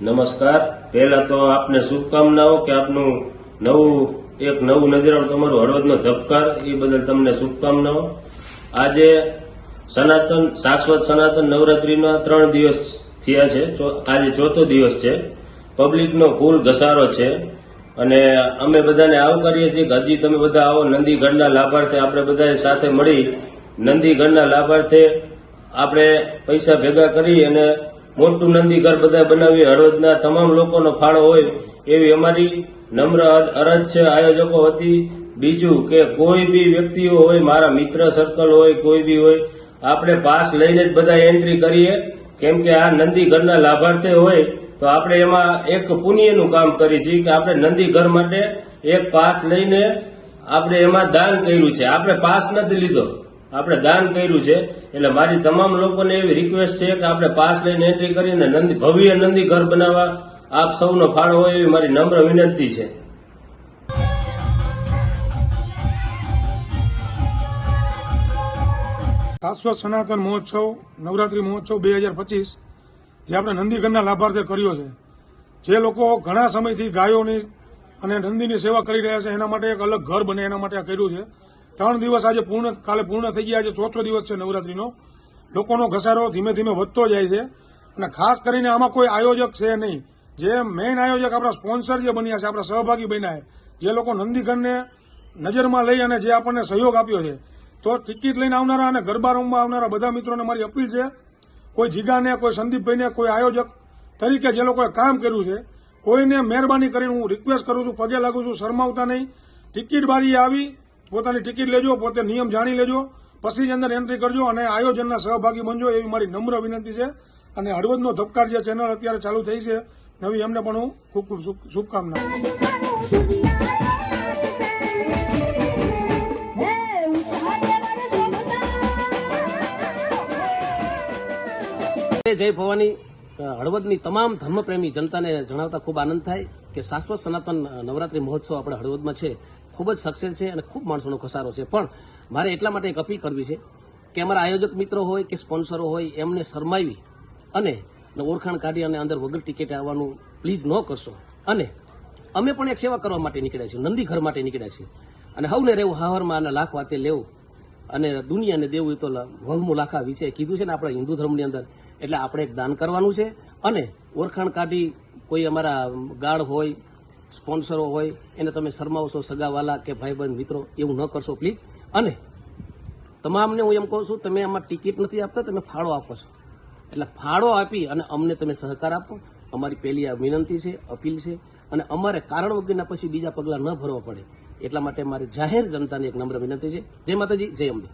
નમસ્કાર। પહેલા તો આપને શુભકામનાઓ કે આપનું નવું નજરાણું તમારું હળવદનો ધબકાર એ બદલ તમને શુભકામનાઓ। આજે શાશ્વત સનાતન નવરાત્રીના 3 દિવસ થયા છે। આજે ચોથો દિવસ છે। પબ્લિકનો ફૂલ ઘસારો છે અને અમે બધાને આવકારીએ છીએ કે હજી તમે બધા આવો। નંદીગઢના લાભાર્થે આપણે બધા સાથે મળી નંદીગઢના લાભાર્થે આપણે પૈસા ભેગા કરી અને મોટું નંદીઘર બધા બનાવી હળવદના તમામ લોકોનો ફાળો હોય એવી અમારી નમ્ર અરજ છે આયોજકો વતી। બીજું કે કોઈ બી વ્યક્તિઓ હોય, મારા મિત્ર સર્કલ હોય, કોઈ બી હોય, આપણે પાસ લઈને જ બધા એન્ટ્રી કરીએ, કેમ કે આ નંદીઘરના લાભાર્થે હોય તો આપણે એમાં એક પુણ્યનું કામ કરી છીએ કે આપણે નંદીઘર માટે એક પાસ લઈને આપણે એમાં દાન કર્યું છે। આપણે પાસ નથી લીધો, આપણે દાન કર્યું છે। એટલે મારી તમામ લોકોને એવી રિક્વેસ્ટ છે કે આપણે પાસ લઈને એન્ટ્રી કરીને ભવ્ય નંદીઘર બનાવવા આપ સૌનો ફાળો હોય એવી મારી નમ્ર વિનંતી છે। શાશ્વત સનાતન મહોત્સવ નવરાત્રી મહોત્સવ 2025 જે આપણે નંદીઘરના લાભાર્થે કર્યો છે। જે લોકો ઘણા સમયથી ગાયોની અને નંદીની સેવા કરી રહ્યા છે એના માટે એક અલગ ઘર બને એના માટે આ કર્યું છે। 3 દિવસ આજે કાલે પૂર્ણ થઈ ગયા। આજે ચોથો દિવસ છે નવરાત્રીનો। લોકોનો ઘસારો ધીમે ધીમે વધતો જાય છે અને ખાસ કરીને આમાં કોઈ આયોજક છે નહીં। જે મેઇન આયોજક આપણા સ્પોન્સર જે બન્યા છે, આપણા સહભાગી બન્યા છે, જે લોકો નંદીઘરને નજરમાં લઈ અને જે આપણને સહયોગ આપ્યો છે, તો ટિકિટ લઈને આવનારા અને ગરબા રમવા આવનારા બધા મિત્રોને મારી અપીલ છે, કોઈ જીગાને, કોઈ સંદીપભાઈને, કોઈ આયોજક તરીકે જે લોકોએ કામ કર્યું છે, કોઈને મહેરબાની કરીને હું રિક્વેસ્ટ કરું છું, પગે લાગુ છું, શરમાવતા નહીં। ટિકિટ બારી આવી, પોતાની ટિકિટ લેજો, પોતે નિયમ જાણી લેજો, પછી જ અંદર એન્ટ્રી કરજો અને આયોજનના સહભાગી બનજો એવી મારી નમ્ર વિનંતી છે। અને હળવદનો ધબકાર જે ચેનલ અત્યારે ચાલુ થઈ છે નવી, એમને પણ હું ખૂબ ખૂબ શુભકામનાઓ। જય ભવાની। હળવદની તમામ ધર્મપ્રેમી જનતાને જણાવતા ખૂબ આનંદ થાય કે શાશ્વત સનાતન નવરાત્રી મહોત્સવ આપણે હળવદમાં છે, ખૂબ જ સક્સેસ છે અને ખૂબ માણસોનો ઘસારો છે। પણ મારે એટલા માટે એક અપીલ કરવી છે કે અમારા આયોજક મિત્રો હોય કે સ્પોન્સરો હોય એમને શરમાવી અને ઓળખાણ કાઢી અને અંદર વગર ટિકિટે આવવાનું પ્લીઝ ન કરશો। અને અમે પણ એક સેવા કરવા માટે નીકળ્યા છીએ, નંદીઘર માટે નીકળ્યા છીએ અને હવને રહેવું હાવરમાં અને લાખ વાતે લેવું અને દુનિયાને દેવું એ તો વહમું લાખા વિશે કીધું છે ને આપણા હિન્દુ ધર્મની અંદર। એટલે આપણે એક દાન કરવાનું છે અને ઓળખાણ કાઢી કોઈ અમારા ગાઢ હોય, સ્પોન્સરો હોય, એને તમે શરમાવશો, સગાવાલા કે ભાઈબંધ મિત્રો, એવું ન કરશો પ્લીઝ। અને તમામને હું એમ કહું છું, તમે આમાં ટિકિટ નથી આપતા, તમે ફાળો આપો છો, એટલે ફાળો આપી અને અમને તમે સહકાર આપો, અમારી પહેલી આ વિનંતી છે, અપીલ છે। અને અમારે કારણ વગરના પછી બીજા પગલાં ન ભરવા પડે એટલા માટે મારી જાહેર જનતાની એક નમ્ર વિનંતી છે। જય માતાજી, જય અંબે।